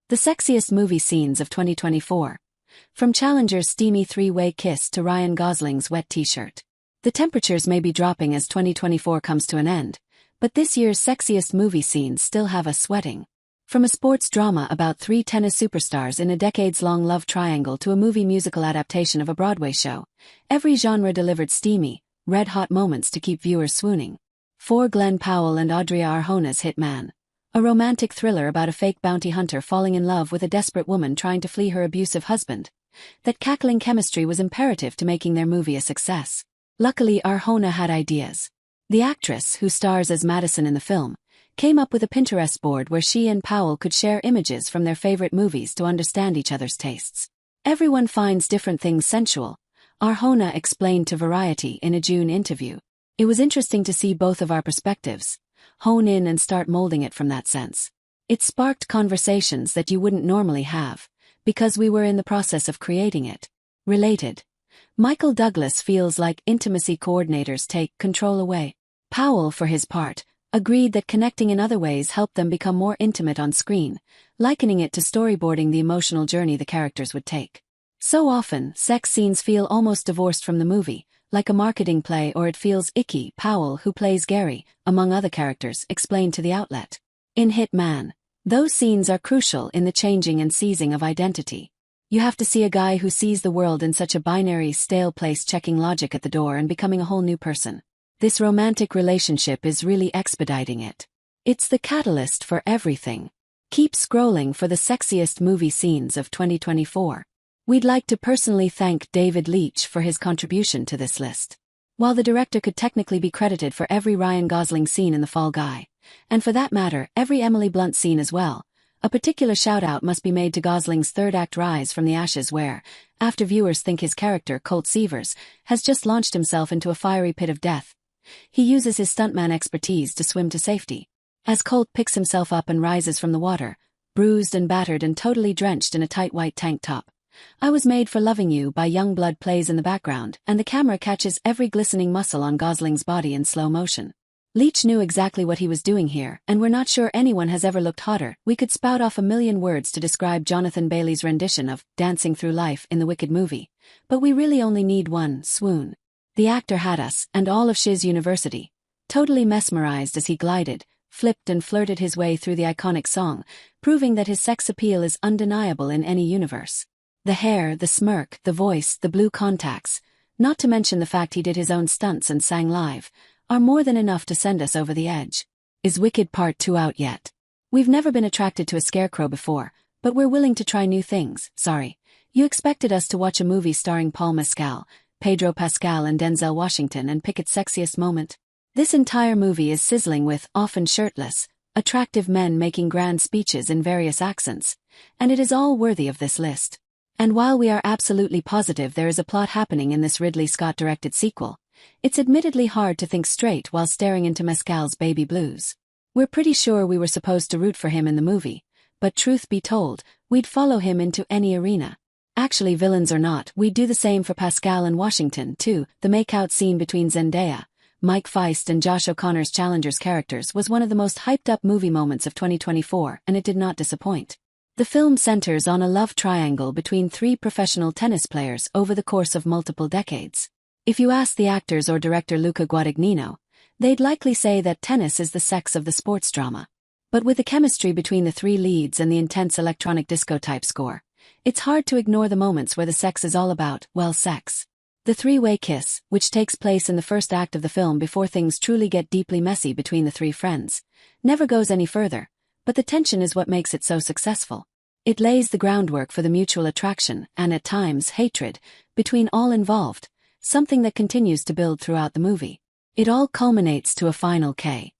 The sexiest movie scenes of 2024. From Challenger's steamy three-way kiss to Ryan Gosling's wet t-shirt. The temperatures may be dropping as 2024 comes to an end, but this year's sexiest movie scenes still have us sweating. From a sports drama about three tennis superstars in a decades-long love triangle to a movie musical adaptation of a Broadway show, every genre delivered steamy, red-hot moments to keep viewers swooning. For Glenn Powell and Adria Arjona's Hitman. A romantic thriller about a fake bounty hunter falling in love with a desperate woman trying to flee her abusive husband. That cackling chemistry was imperative to making their movie a success. Luckily, Arjona had ideas. The actress, who stars as Madison in the film, came up with a Pinterest board where she and Powell could share images from their favorite movies to understand each other's tastes. Everyone finds different things sensual, Arjona explained to Variety in a June interview. It was interesting to see both of our perspectives, hone in and start molding it from that sense. It sparked conversations that you wouldn't normally have, because we were in the process of creating it. Related. Michael Douglas feels like intimacy coordinators take control away. Powell, for his part, agreed that connecting in other ways helped them become more intimate on screen, likening it to storyboarding the emotional journey the characters would take. So often, sex scenes feel almost divorced from the movie, like a marketing play, or it feels icky, Powell, who plays Gary, among other characters, explained to the outlet. In Hitman, those scenes are crucial in the changing and seizing of identity. You have to see a guy who sees the world in such a binary, stale place, checking logic at the door and becoming a whole new person. This romantic relationship is really expediting it. It's the catalyst for everything. Keep scrolling for the sexiest movie scenes of 2024. We'd like to personally thank David Leitch for his contribution to this list. While the director could technically be credited for every Ryan Gosling scene in The Fall Guy, and for that matter, every Emily Blunt scene as well, a particular shout-out must be made to Gosling's third-act rise from the ashes where, after viewers think his character, Colt Seavers, has just launched himself into a fiery pit of death, he uses his stuntman expertise to swim to safety. As Colt picks himself up and rises from the water, bruised and battered and totally drenched in a tight white tank top, I Was Made for Loving You by Youngblood plays in the background, and the camera catches every glistening muscle on Gosling's body in slow motion. Leitch knew exactly what he was doing here, and we're not sure anyone has ever looked hotter. We could spout off a million words to describe Jonathan Bailey's rendition of Dancing Through Life in the Wicked movie, but we really only need one: swoon. The actor had us, and all of Shiz University, totally mesmerized as he glided, flipped and flirted his way through the iconic song, proving that his sex appeal is undeniable in any universe. The hair, the smirk, the voice, the blue contacts, not to mention the fact he did his own stunts and sang live, are more than enough to send us over the edge. Is Wicked Part 2 out yet? We've never been attracted to a scarecrow before, but we're willing to try new things. Sorry. You expected us to watch a movie starring Paul Mescal, Pedro Pascal and Denzel Washington and pick its sexiest moment? This entire movie is sizzling with, often shirtless, attractive men making grand speeches in various accents, and it is all worthy of this list. And while we are absolutely positive there is a plot happening in this Ridley Scott-directed sequel, it's admittedly hard to think straight while staring into Mescal's baby blues. We're pretty sure we were supposed to root for him in the movie, but truth be told, we'd follow him into any arena. Actually, villains or not, we'd do the same for Pascal and Washington, too. The make-out scene between Zendaya, Mike Feist and Josh O'Connor's Challenger's characters was one of the most hyped-up movie moments of 2024, and it did not disappoint. The film centers on a love triangle between three professional tennis players over the course of multiple decades. If you ask the actors or director Luca Guadagnino, they'd likely say that tennis is the sex of the sports drama. But with the chemistry between the three leads and the intense electronic disco-type score, it's hard to ignore the moments where the sex is all about, well, sex. The three-way kiss, which takes place in the first act of the film before things truly get deeply messy between the three friends, never goes any further, but the tension is what makes it so successful. It lays the groundwork for the mutual attraction, and at times hatred, between all involved, something that continues to build throughout the movie. It all culminates to a final K.